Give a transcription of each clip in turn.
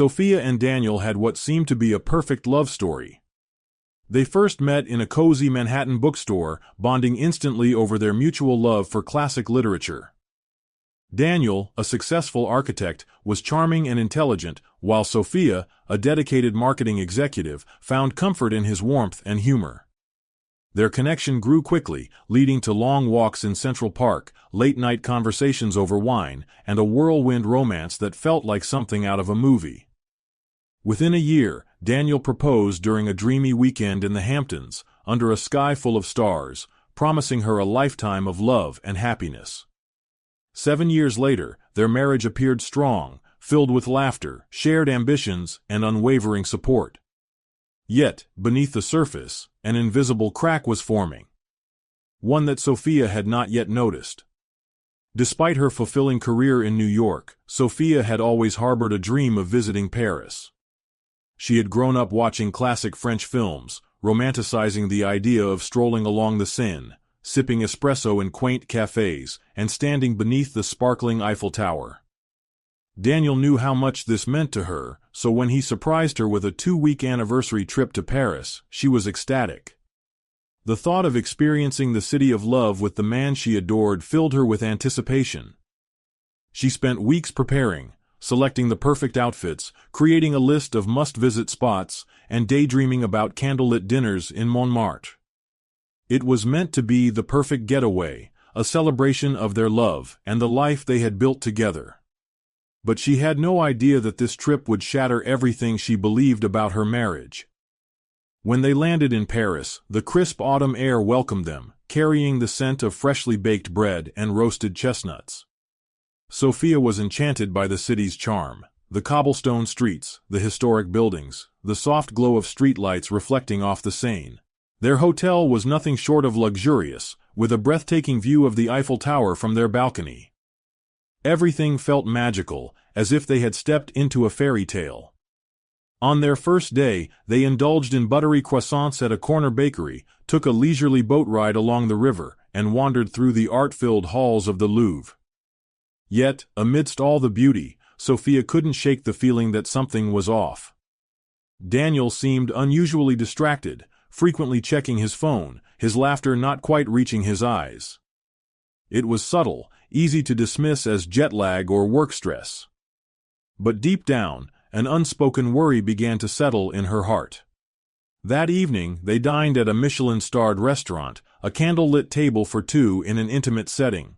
Sophia and Daniel had what seemed to be a perfect love story. They first met in a cozy Manhattan bookstore, bonding instantly over their mutual love for classic literature. Daniel, a successful architect, was charming and intelligent, while Sophia, a dedicated marketing executive, found comfort in his warmth and humor. Their connection grew quickly, leading to long walks in Central Park, late-night conversations over wine, and a whirlwind romance that felt like something out of a movie. Within a year, Daniel proposed during a dreamy weekend in the Hamptons, under a sky full of stars, promising her a lifetime of love and happiness. 7 years later, their marriage appeared strong, filled with laughter, shared ambitions, and unwavering support. Yet, beneath the surface, an invisible crack was forming. One that Sophia had not yet noticed. Despite her fulfilling career in New York, Sophia had always harbored a dream of visiting Paris. She had grown up watching classic French films, romanticizing the idea of strolling along the Seine, sipping espresso in quaint cafes, and standing beneath the sparkling Eiffel Tower. Daniel knew how much this meant to her, so when he surprised her with a 2-week anniversary trip to Paris, she was ecstatic. The thought of experiencing the city of love with the man she adored filled her with anticipation. She spent weeks preparing, selecting the perfect outfits, creating a list of must-visit spots, and daydreaming about candlelit dinners in Montmartre. It was meant to be the perfect getaway, a celebration of their love and the life they had built together. But she had no idea that this trip would shatter everything she believed about her marriage. When they landed in Paris, the crisp autumn air welcomed them, carrying the scent of freshly baked bread and roasted chestnuts. Sophia was enchanted by the city's charm, the cobblestone streets, the historic buildings, the soft glow of streetlights reflecting off the Seine. Their hotel was nothing short of luxurious, with a breathtaking view of the Eiffel Tower from their balcony. Everything felt magical, as if they had stepped into a fairy tale. On their first day, they indulged in buttery croissants at a corner bakery, took a leisurely boat ride along the river, and wandered through the art-filled halls of the Louvre. Yet, amidst all the beauty, Sophia couldn't shake the feeling that something was off. Daniel seemed unusually distracted, frequently checking his phone, his laughter not quite reaching his eyes. It was subtle, easy to dismiss as jet lag or work stress. But deep down, an unspoken worry began to settle in her heart. That evening, they dined at a Michelin-starred restaurant, a candle-lit table for two in an intimate setting.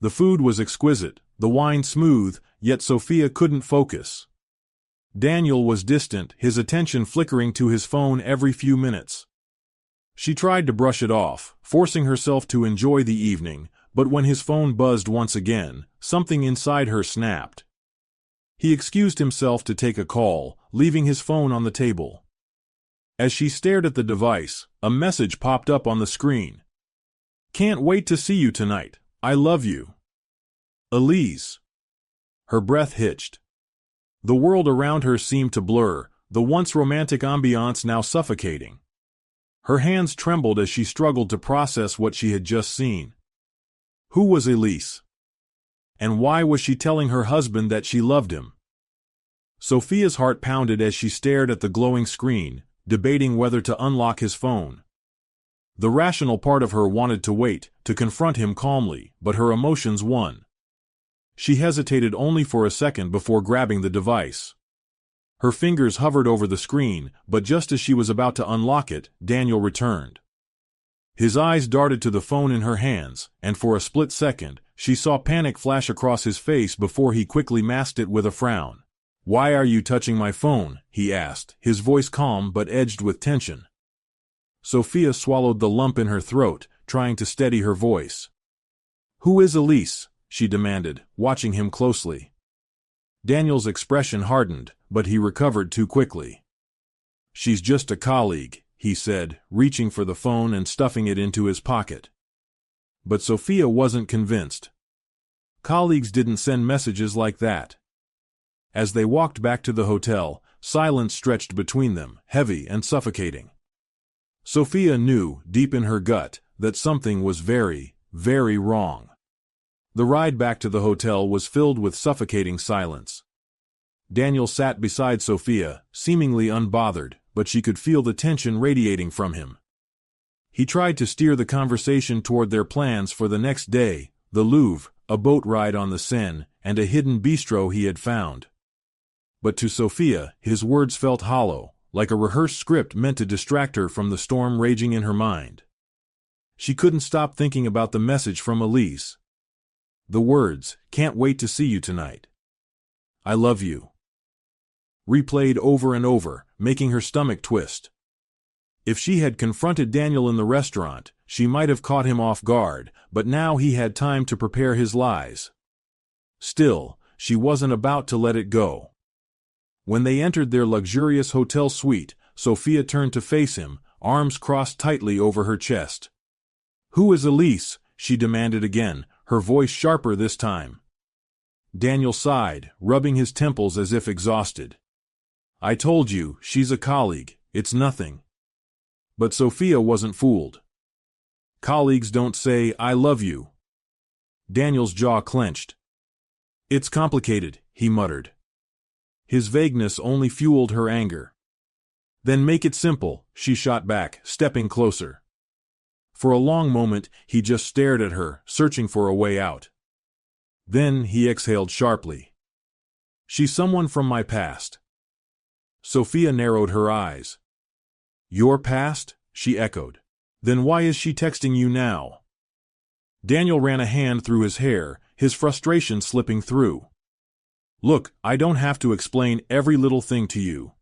The food was exquisite, the wine smooth, yet Sophia couldn't focus. Daniel was distant, his attention flickering to his phone every few minutes. She tried to brush it off, forcing herself to enjoy the evening, but when his phone buzzed once again, something inside her snapped. He excused himself to take a call, leaving his phone on the table. As she stared at the device, a message popped up on the screen. "Can't wait to see you tonight. I love you. Elise." Her breath hitched. The world around her seemed to blur, the once romantic ambiance now suffocating. Her hands trembled as she struggled to process what she had just seen. Who was Elise? And why was she telling her husband that she loved him? Sophia's heart pounded as she stared at the glowing screen, debating whether to unlock his phone. The rational part of her wanted to wait, to confront him calmly, but her emotions won. She hesitated only for a second before grabbing the device. Her fingers hovered over the screen, but just as she was about to unlock it, Daniel returned. His eyes darted to the phone in her hands, and for a split second, she saw panic flash across his face before he quickly masked it with a frown. "Why are you touching my phone?" he asked, his voice calm but edged with tension. Sophia swallowed the lump in her throat, trying to steady her voice. "Who is Elise?" she demanded, watching him closely. Daniel's expression hardened, but he recovered too quickly. "She's just a colleague," he said, reaching for the phone and stuffing it into his pocket. But Sophia wasn't convinced. Colleagues didn't send messages like that. As they walked back to the hotel, silence stretched between them, heavy and suffocating. Sophia knew, deep in her gut, that something was very, very wrong. The ride back to the hotel was filled with suffocating silence. Daniel sat beside Sophia, seemingly unbothered, but she could feel the tension radiating from him. He tried to steer the conversation toward their plans for the next day, the Louvre, a boat ride on the Seine, and a hidden bistro he had found. But to Sophia, his words felt hollow, like a rehearsed script meant to distract her from the storm raging in her mind. She couldn't stop thinking about the message from Elise. The words, "Can't wait to see you tonight. I love you." Replayed over and over, making her stomach twist. If she had confronted Daniel in the restaurant, she might have caught him off guard, but now he had time to prepare his lies. Still, she wasn't about to let it go. When they entered their luxurious hotel suite, Sophia turned to face him, arms crossed tightly over her chest. "Who is Elise?" she demanded again, her voice sharper this time. Daniel sighed, rubbing his temples as if exhausted. "I told you, she's a colleague, it's nothing." But Sophia wasn't fooled. Colleagues don't say, "I love you." Daniel's jaw clenched. "It's complicated," he muttered. His vagueness only fueled her anger. "Then make it simple," she shot back, stepping closer. For a long moment, he just stared at her, searching for a way out. Then he exhaled sharply. "She's someone from my past." Sophia narrowed her eyes. "Your past?" she echoed. "Then why is she texting you now?" Daniel ran a hand through his hair, his frustration slipping through. "Look, I don't have to explain every little thing to you.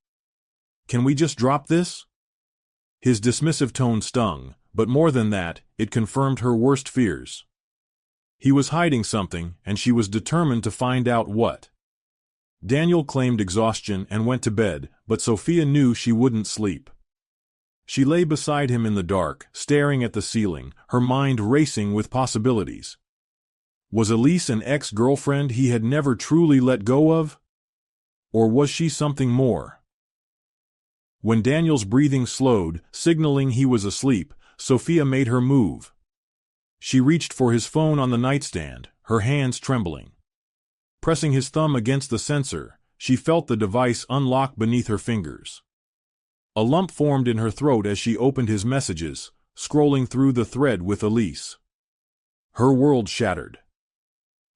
Can we just drop this?" His dismissive tone stung, but more than that, it confirmed her worst fears. He was hiding something, and she was determined to find out what. Daniel claimed exhaustion and went to bed, but Sophia knew she wouldn't sleep. She lay beside him in the dark, staring at the ceiling, her mind racing with possibilities. Was Elise an ex-girlfriend he had never truly let go of? Or was she something more? When Daniel's breathing slowed, signaling he was asleep, Sophia made her move. She reached for his phone on the nightstand, her hands trembling. Pressing his thumb against the sensor, she felt the device unlock beneath her fingers. A lump formed in her throat as she opened his messages, scrolling through the thread with Elise. Her world shattered.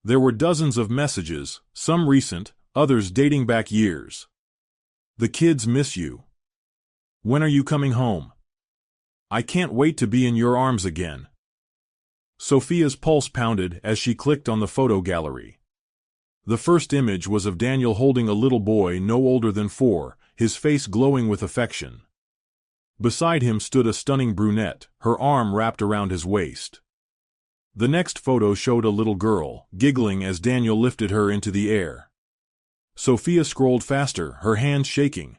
There were dozens of messages, some recent, others dating back years. "The kids miss you. When are you coming home? I can't wait to be in your arms again." Sophia's pulse pounded as she clicked on the photo gallery. The first image was of Daniel holding a little boy no older than 4, his face glowing with affection. Beside him stood a stunning brunette, her arm wrapped around his waist. The next photo showed a little girl, giggling as Daniel lifted her into the air. Sophia scrolled faster, her hands shaking.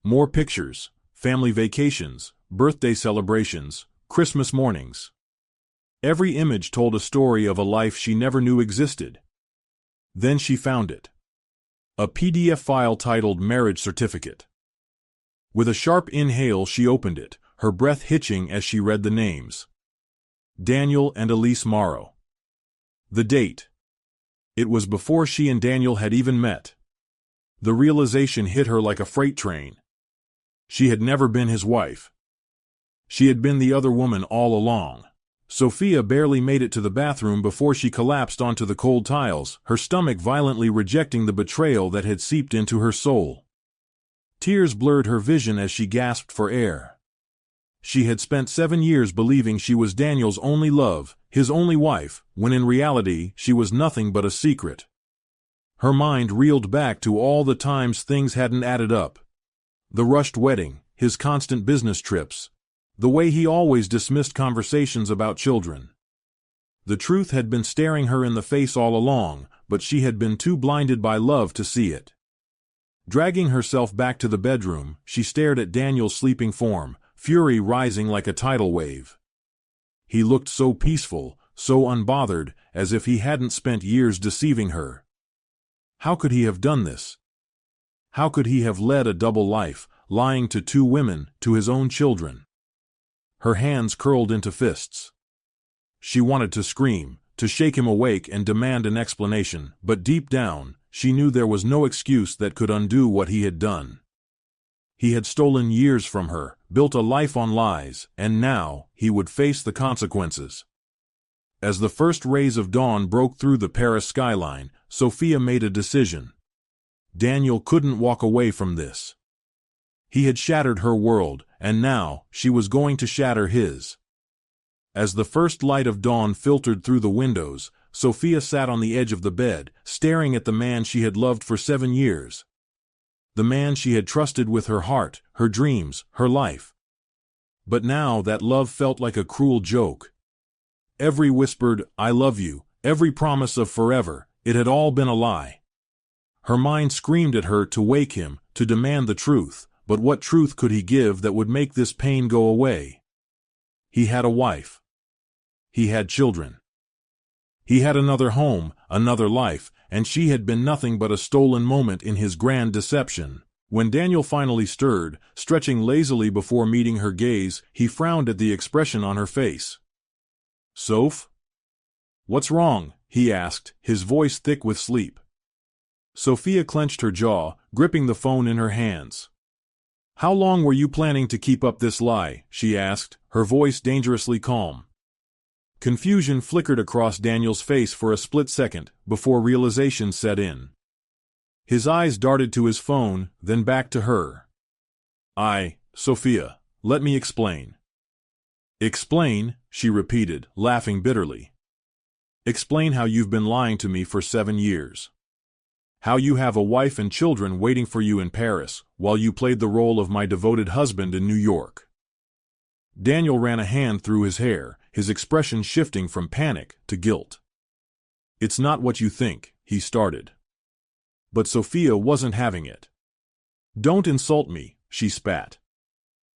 More pictures, family vacations, birthday celebrations, Christmas mornings. Every image told a story of a life she never knew existed. Then she found it. A PDF file titled Marriage Certificate. With a sharp inhale she opened it, her breath hitching as she read the names. Daniel and Elise Morrow. The date. It was before she and Daniel had even met. The realization hit her like a freight train. She had never been his wife. She had been the other woman all along. Sophia barely made it to the bathroom before she collapsed onto the cold tiles, her stomach violently rejecting the betrayal that had seeped into her soul. Tears blurred her vision as she gasped for air. She had spent 7 years believing she was Daniel's only love, his only wife, when in reality she was nothing but a secret. Her mind reeled back to all the times things hadn't added up. The rushed wedding, his constant business trips, the way he always dismissed conversations about children. The truth had been staring her in the face all along, but she had been too blinded by love to see it. Dragging herself back to the bedroom, she stared at Daniel's sleeping form, fury rising like a tidal wave. He looked so peaceful, so unbothered, as if he hadn't spent years deceiving her. How could he have done this? How could he have led a double life, lying to 2 women, to his own children? Her hands curled into fists. She wanted to scream, to shake him awake and demand an explanation, but deep down, she knew there was no excuse that could undo what he had done. He had stolen years from her, built a life on lies, and now he would face the consequences. As the first rays of dawn broke through the Paris skyline, Sophia made a decision. Daniel couldn't walk away from this. He had shattered her world, and now she was going to shatter his. As the first light of dawn filtered through the windows, Sophia sat on the edge of the bed, staring at the man she had loved for 7 years. The man she had trusted with her heart, her dreams, her life. But now that love felt like a cruel joke. Every whispered, "I love you," every promise of forever, it had all been a lie. Her mind screamed at her to wake him, to demand the truth, but what truth could he give that would make this pain go away? He had a wife. He had children. He had another home, another life, and she had been nothing but a stolen moment in his grand deception. When Daniel finally stirred, stretching lazily before meeting her gaze, he frowned at the expression on her face. "Soph? What's wrong?" he asked, his voice thick with sleep. Sophia clenched her jaw, gripping the phone in her hands. "How long were you planning to keep up this lie?" she asked, her voice dangerously calm. Confusion flickered across Daniel's face for a split second, before realization set in. His eyes darted to his phone, then back to her. Sophia, let me explain." "Explain?" she repeated, laughing bitterly. "Explain how you've been lying to me for 7 years. How you have a wife and children waiting for you in Paris, while you played the role of my devoted husband in New York." Daniel ran a hand through his hair, his expression shifting from panic to guilt. "It's not what you think," he started. But Sophia wasn't having it. "Don't insult me," she spat.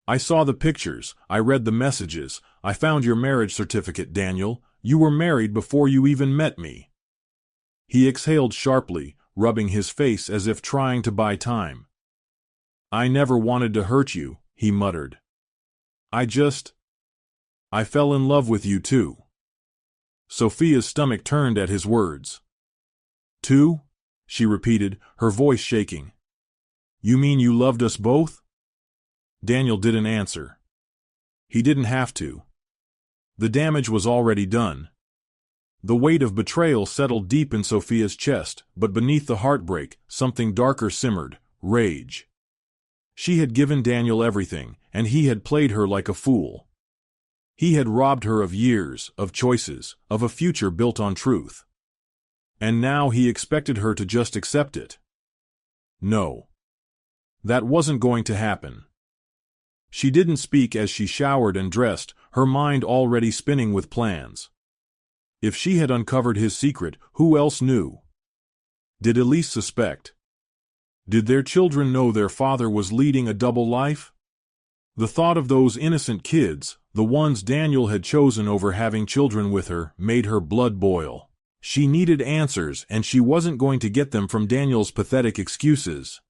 "I saw the pictures, I read the messages, I found your marriage certificate, Daniel. You were married before you even met me." He exhaled sharply, rubbing his face as if trying to buy time. "I never wanted to hurt you," he muttered. I fell in love with you too." Sophia's stomach turned at his words. "Too?" she repeated, her voice shaking. "You mean you loved us both?" Daniel didn't answer. He didn't have to. The damage was already done. The weight of betrayal settled deep in Sophia's chest, but beneath the heartbreak, something darker simmered: rage. She had given Daniel everything, and he had played her like a fool. He had robbed her of years, of choices, of a future built on truth. And now he expected her to just accept it. No. That wasn't going to happen. She didn't speak as she showered and dressed, her mind already spinning with plans. If she had uncovered his secret, who else knew? Did Elise suspect? Did their children know their father was leading a double life? The thought of those innocent kids, the ones Daniel had chosen over having children with her, made her blood boil. She needed answers, and she wasn't going to get them from Daniel's pathetic excuses.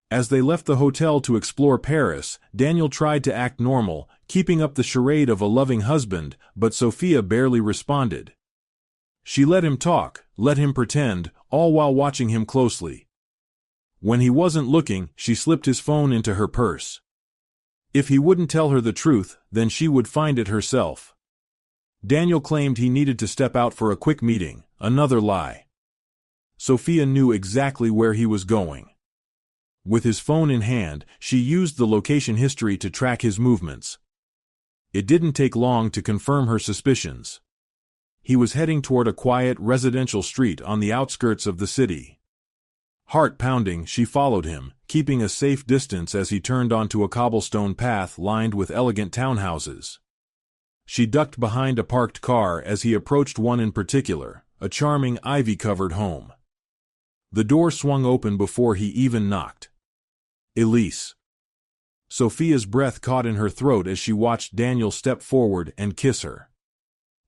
As they left the hotel to explore Paris, Daniel tried to act normal, keeping up the charade of a loving husband, but Sophia barely responded. She let him talk, let him pretend, all while watching him closely. When he wasn't looking, she slipped his phone into her purse. If he wouldn't tell her the truth, then she would find it herself. Daniel claimed he needed to step out for a quick meeting, another lie. Sophia knew exactly where he was going. With his phone in hand, she used the location history to track his movements. It didn't take long to confirm her suspicions. He was heading toward a quiet residential street on the outskirts of the city. Heart pounding, she followed him, keeping a safe distance as he turned onto a cobblestone path lined with elegant townhouses. She ducked behind a parked car as he approached one in particular, a charming ivy-covered home. The door swung open before he even knocked. Elise. Sophia's breath caught in her throat as she watched Daniel step forward and kiss her.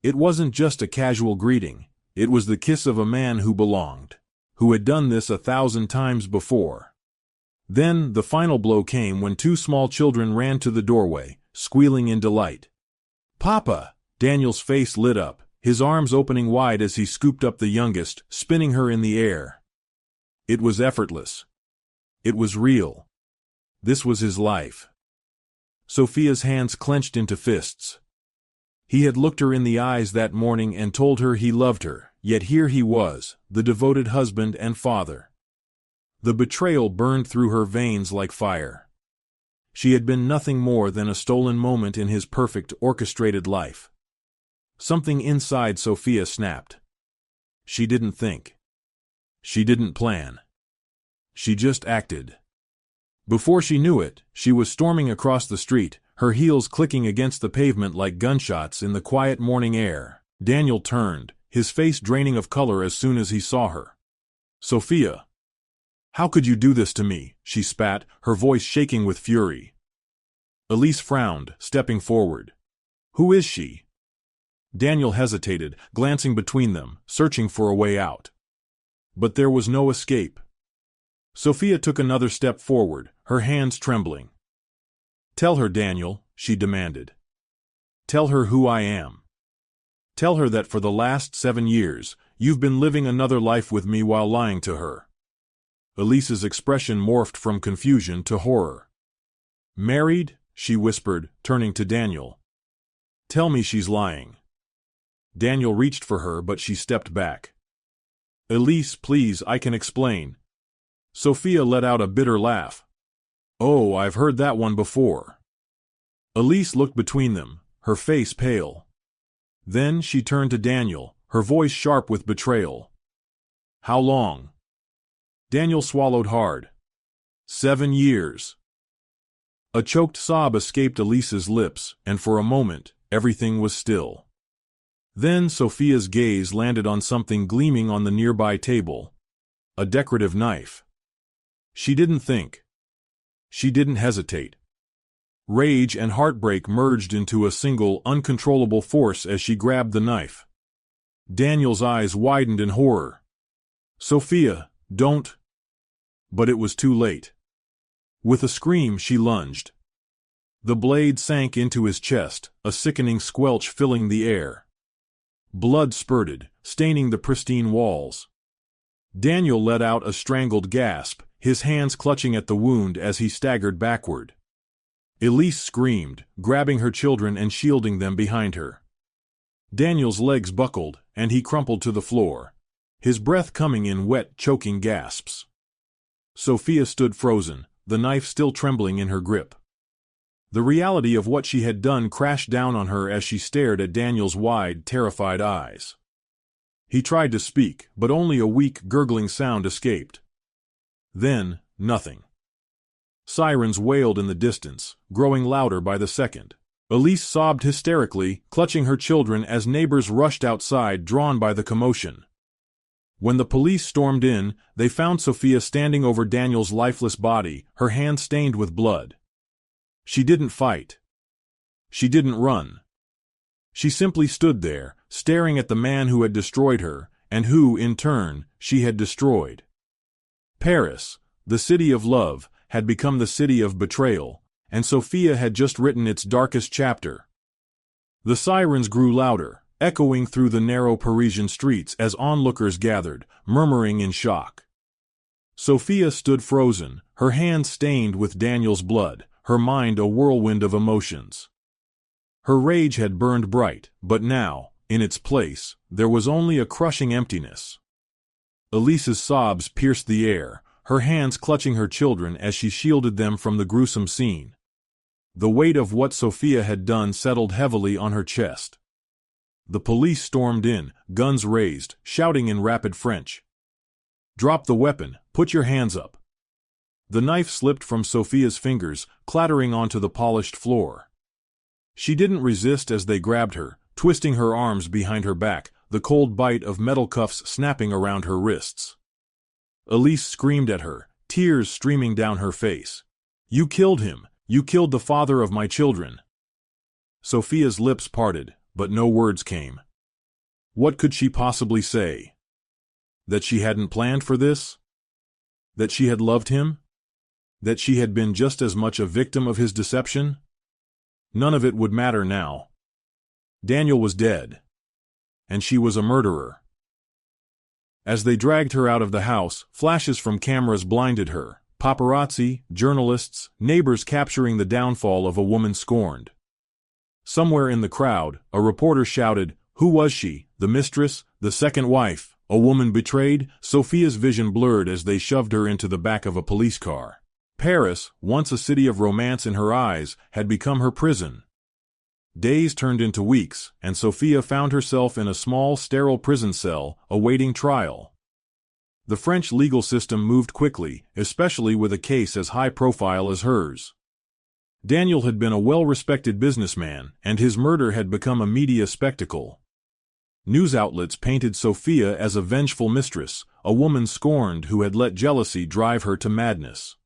It wasn't just a casual greeting, it was the kiss of a man who belonged, who had done this 1,000 times before. Then, the final blow came when 2 small children ran to the doorway, squealing in delight. "Papa!" Daniel's face lit up, his arms opening wide as he scooped up the youngest, spinning her in the air. It was effortless. It was real. This was his life. Sophia's hands clenched into fists. He had looked her in the eyes that morning and told her he loved her, yet here he was, the devoted husband and father. The betrayal burned through her veins like fire. She had been nothing more than a stolen moment in his perfect, orchestrated life. Something inside Sophia snapped. She didn't think. She didn't plan. She just acted. Before she knew it, she was storming across the street, her heels clicking against the pavement like gunshots in the quiet morning air. Daniel turned, his face draining of color as soon as he saw her. "Sophia! How could you do this to me?" she spat, her voice shaking with fury. Elise frowned, stepping forward. "Who is she?" Daniel hesitated, glancing between them, searching for a way out. But there was no escape. Sophia took another step forward, her hands trembling. "Tell her, Daniel," she demanded. "Tell her who I am. Tell her that for the last 7 years, you've been living another life with me while lying to her." Elise's expression morphed from confusion to horror. "Married?" she whispered, turning to Daniel. "Tell me she's lying." Daniel reached for her, but she stepped back. "Elise, please, I can explain." Sophia let out a bitter laugh. "Oh, I've heard that one before." Elise looked between them, her face pale. Then she turned to Daniel, her voice sharp with betrayal. "How long?" Daniel swallowed hard. 7 years. A choked sob escaped Elise's lips, and for a moment, everything was still. Then Sophia's gaze landed on something gleaming on the nearby table. A decorative knife. She didn't think. She didn't hesitate. Rage and heartbreak merged into a single, uncontrollable force as she grabbed the knife. Daniel's eyes widened in horror. "Sophia, don't." But it was too late. With a scream, she lunged. The blade sank into his chest, a sickening squelch filling the air. Blood spurted, staining the pristine walls. Daniel let out a strangled gasp, his hands clutching at the wound as he staggered backward. Elise screamed, grabbing her children and shielding them behind her. Daniel's legs buckled, and he crumpled to the floor, his breath coming in wet, choking gasps. Sophia stood frozen, the knife still trembling in her grip. The reality of what she had done crashed down on her as she stared at Daniel's wide, terrified eyes. He tried to speak, but only a weak, gurgling sound escaped. Then, nothing. Sirens wailed in the distance, growing louder by the second. Elise sobbed hysterically, clutching her children as neighbors rushed outside, drawn by the commotion. When the police stormed in, they found Sophia standing over Daniel's lifeless body, her hands stained with blood. She didn't fight. She didn't run. She simply stood there, staring at the man who had destroyed her, and who, in turn, she had destroyed. Paris, the city of love, had become the city of betrayal, and Sophia had just written its darkest chapter. The sirens grew louder, echoing through the narrow Parisian streets as onlookers gathered, murmuring in shock. Sophia stood frozen, her hands stained with Daniel's blood, her mind a whirlwind of emotions. Her rage had burned bright, but now, in its place, there was only a crushing emptiness. Elise's sobs pierced the air, her hands clutching her children as she shielded them from the gruesome scene. The weight of what Sophia had done settled heavily on her chest. The police stormed in, guns raised, shouting in rapid French. "Drop the weapon, put your hands up." The knife slipped from Sophia's fingers, clattering onto the polished floor. She didn't resist as they grabbed her, twisting her arms behind her back, the cold bite of metal cuffs snapping around her wrists. Elise screamed at her, tears streaming down her face. "You killed him! You killed the father of my children!" Sophia's lips parted, but no words came. What could she possibly say? That she hadn't planned for this? That she had loved him? That she had been just as much a victim of his deception? None of it would matter now. Daniel was dead. And she was a murderer. As they dragged her out of the house, flashes from cameras blinded her. Paparazzi, journalists, neighbors capturing the downfall of a woman scorned. Somewhere in the crowd, a reporter shouted, "Who was she? The mistress? The second wife? A woman betrayed?" Sophia's vision blurred as they shoved her into the back of a police car. Paris, once a city of romance in her eyes, had become her prison. Days turned into weeks, and Sophia found herself in a small, sterile prison cell, awaiting trial. The French legal system moved quickly, especially with a case as high-profile as hers. Daniel had been a well-respected businessman, and his murder had become a media spectacle. News outlets painted Sophia as a vengeful mistress, a woman scorned who had let jealousy drive her to madness.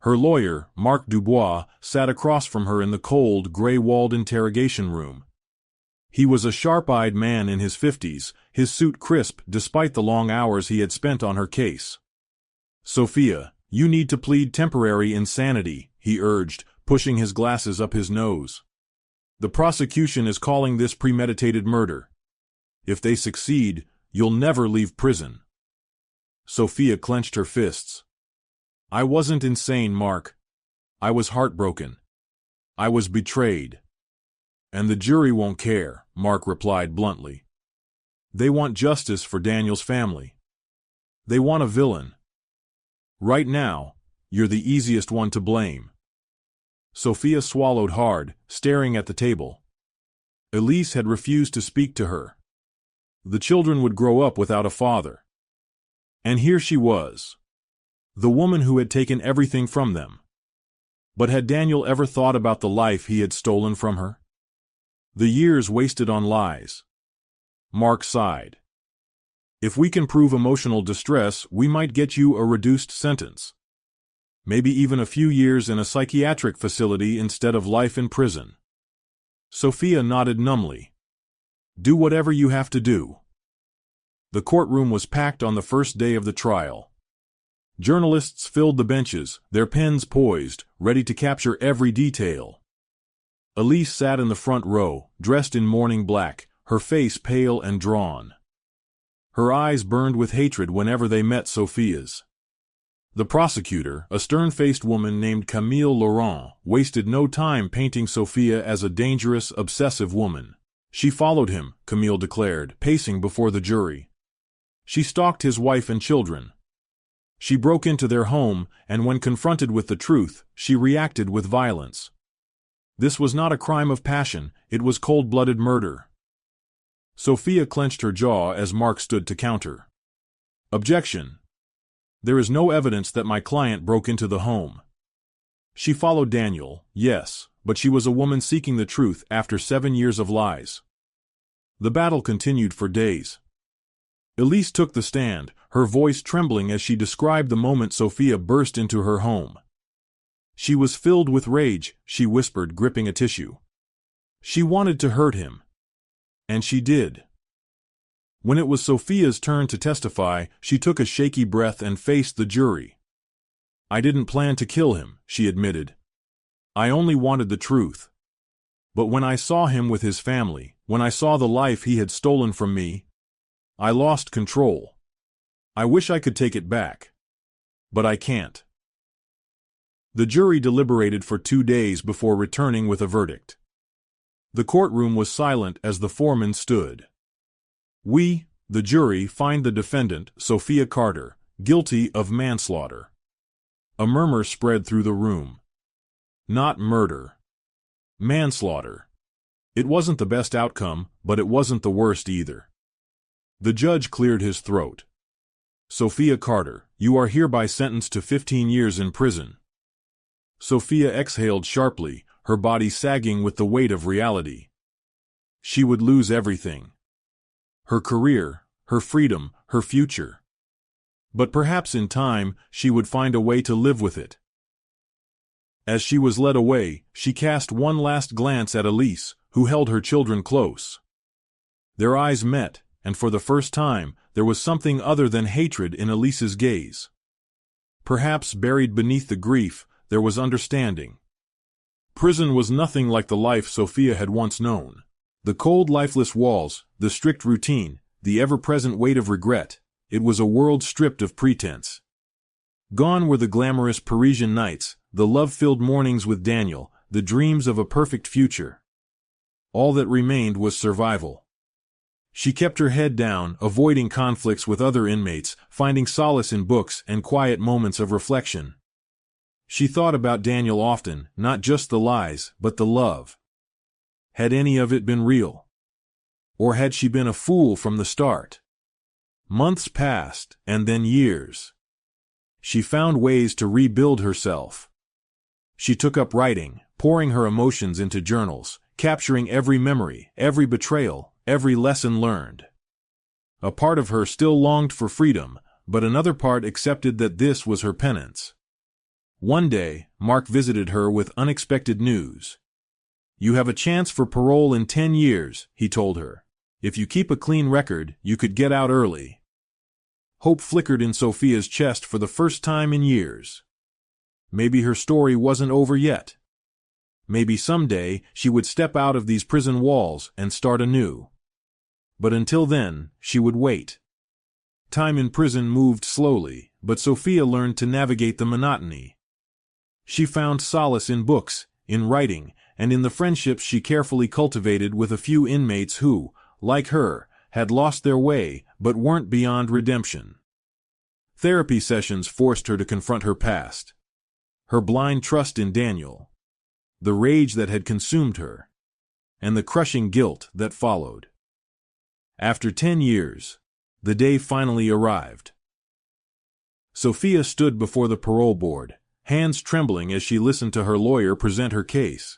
Her lawyer, Marc Dubois, sat across from her in the cold, gray-walled interrogation room. He was a sharp-eyed man in his 50s, his suit crisp despite the long hours he had spent on her case. "Sophia, you need to plead temporary insanity," he urged, pushing his glasses up his nose. "The prosecution is calling this premeditated murder. If they succeed, you'll never leave prison." Sophia clenched her fists. "I wasn't insane, Mark. I was heartbroken. I was betrayed." "And the jury won't care," Mark replied bluntly. "They want justice for Daniel's family. They want a villain. Right now, you're the easiest one to blame." Sophia swallowed hard, staring at the table. Elise had refused to speak to her. The children would grow up without a father. And here she was, the woman who had taken everything from them. But had Daniel ever thought about the life he had stolen from her? The years wasted on lies. Mark sighed. "If we can prove emotional distress, we might get you a reduced sentence. Maybe even a few years in a psychiatric facility instead of life in prison." Sophia nodded numbly. "Do whatever you have to do." The courtroom was packed on the first day of the trial. Journalists filled the benches, their pens poised, ready to capture every detail. Elise sat in the front row, dressed in mourning black, her face pale and drawn. Her eyes burned with hatred whenever they met Sophia's. The prosecutor, a stern-faced woman named Camille Laurent, wasted no time painting Sophia as a dangerous, obsessive woman. "She followed him," Camille declared, pacing before the jury. "She stalked his wife and children. She broke into their home, and when confronted with the truth, she reacted with violence. This was not a crime of passion, it was cold-blooded murder." Sophia clenched her jaw as Mark stood to counter. "Objection. There is no evidence that my client broke into the home. She followed Daniel, yes, but she was a woman seeking the truth after 7 years of lies." The battle continued for days. Elise took the stand, her voice trembling as she described the moment Sophia burst into her home. She was filled with rage, she whispered, gripping a tissue. She wanted to hurt him. And she did. When it was Sophia's turn to testify, she took a shaky breath and faced the jury. "I didn't plan to kill him," she admitted. "I only wanted the truth. But when I saw him with his family, when I saw the life he had stolen from me, I lost control. I wish I could take it back. But I can't." The jury deliberated for 2 days before returning with a verdict. The courtroom was silent as the foreman stood. "We, the jury, find the defendant, Sophia Carter, guilty of manslaughter." A murmur spread through the room. Not murder. Manslaughter. It wasn't the best outcome, but it wasn't the worst either. The judge cleared his throat. "Sophia Carter, you are hereby sentenced to 15 years in prison." Sophia exhaled sharply, her body sagging with the weight of reality. She would lose everything. Her career, her freedom, her future. But perhaps in time, she would find a way to live with it. As she was led away, she cast one last glance at Elise, who held her children close. Their eyes met, and for the first time, there was something other than hatred in Elise's gaze. Perhaps buried beneath the grief, there was understanding. Prison was nothing like the life Sophia had once known. The cold, lifeless walls, the strict routine, the ever-present weight of regret, It was a world stripped of pretense. Gone were the glamorous Parisian nights, the love-filled mornings with Daniel, the dreams of a perfect future. All that remained was survival. She kept her head down, avoiding conflicts with other inmates, finding solace in books and quiet moments of reflection. She thought about Daniel often, not just the lies, but the love. Had any of it been real? Or had she been a fool from the start? Months passed, and then years. She found ways to rebuild herself. She took up writing, pouring her emotions into journals, capturing every memory, every betrayal, every lesson learned. A part of her still longed for freedom, but another part accepted that this was her penance. One day, Mark visited her with unexpected news. "You have a chance for parole in 10 years, he told her. "If you keep a clean record, you could get out early." Hope flickered in Sophia's chest for the first time in years. Maybe her story wasn't over yet. Maybe someday she would step out of these prison walls and start anew. But until then, she would wait. Time in prison moved slowly, but Sophia learned to navigate the monotony. She found solace in books, in writing, and in the friendships she carefully cultivated with a few inmates who, like her, had lost their way but weren't beyond redemption. Therapy sessions forced her to confront her past. Her blind trust in Daniel. The rage that had consumed her. And the crushing guilt that followed. After 10 years, the day finally arrived. Sophia stood before the parole board, hands trembling as she listened to her lawyer present her case.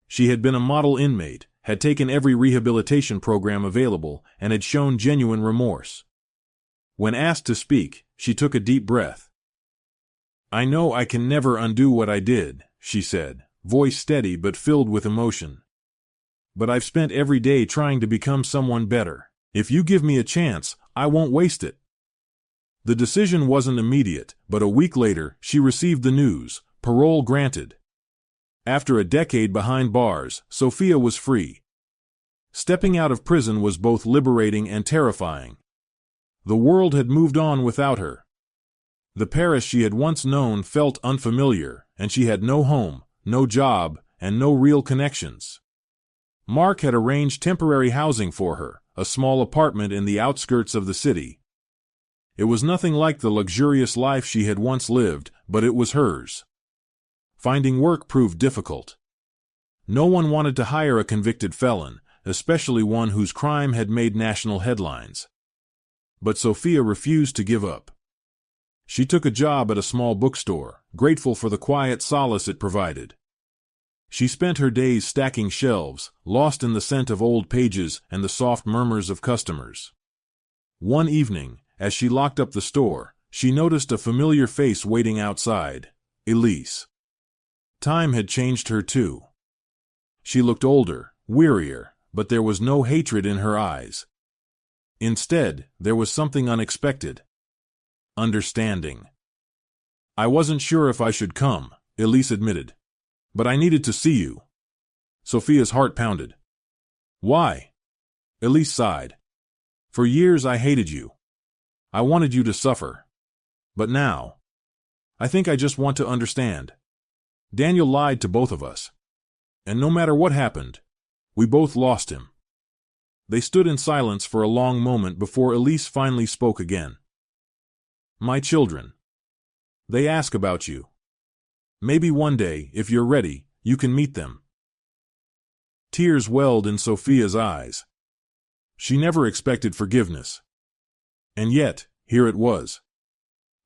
She had been a model inmate, had taken every rehabilitation program available, and had shown genuine remorse. When asked to speak, she took a deep breath. "I know I can never undo what I did," she said, voice steady but filled with emotion. "But I've spent every day trying to become someone better. If you give me a chance, I won't waste it." The decision wasn't immediate, but a week later, she received the news: parole granted. After a decade behind bars, Sophia was free. Stepping out of prison was both liberating and terrifying. The world had moved on without her. The Paris she had once known felt unfamiliar, and she had no home, no job, and no real connections. Mark had arranged temporary housing for her, a small apartment in the outskirts of the city. It was nothing like the luxurious life she had once lived, but it was hers. Finding work proved difficult. No one wanted to hire a convicted felon, especially one whose crime had made national headlines. But Sophia refused to give up. She took a job at a small bookstore, grateful for the quiet solace it provided. She spent her days stacking shelves, lost in the scent of old pages and the soft murmurs of customers. One evening, as she locked up the store, she noticed a familiar face waiting outside: Elise. Time had changed her too. She looked older, wearier, but there was no hatred in her eyes. Instead, there was something unexpected. Understanding. "I wasn't sure if I should come," Elise admitted. "But I needed to see you." Sophia's heart pounded. "Why?" Elise sighed. "For years I hated you. I wanted you to suffer. But now, I think I just want to understand. Daniel lied to both of us. And no matter what happened, we both lost him." They stood in silence for a long moment before Elise finally spoke again. "My children. They ask about you. Maybe one day, if you're ready, you can meet them." Tears welled in Sophia's eyes. She never expected forgiveness. And yet, here it was.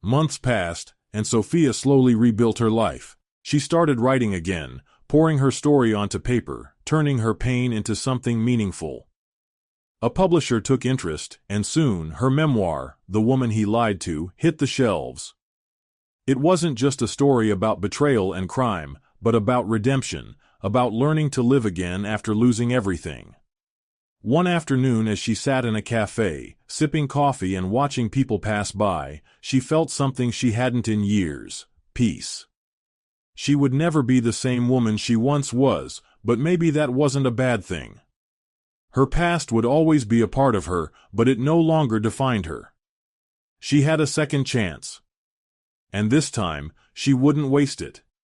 Months passed, and Sophia slowly rebuilt her life. She started writing again, pouring her story onto paper, turning her pain into something meaningful. A publisher took interest, and soon her memoir, The Woman He Lied To, hit the shelves. It wasn't just a story about betrayal and crime, but about redemption, about learning to live again after losing everything. One afternoon, as she sat in a cafe, sipping coffee and watching people pass by, she felt something she hadn't in years: peace. She would never be the same woman she once was, but maybe that wasn't a bad thing. Her past would always be a part of her, but it no longer defined her. She had a second chance. And this time, she wouldn't waste it.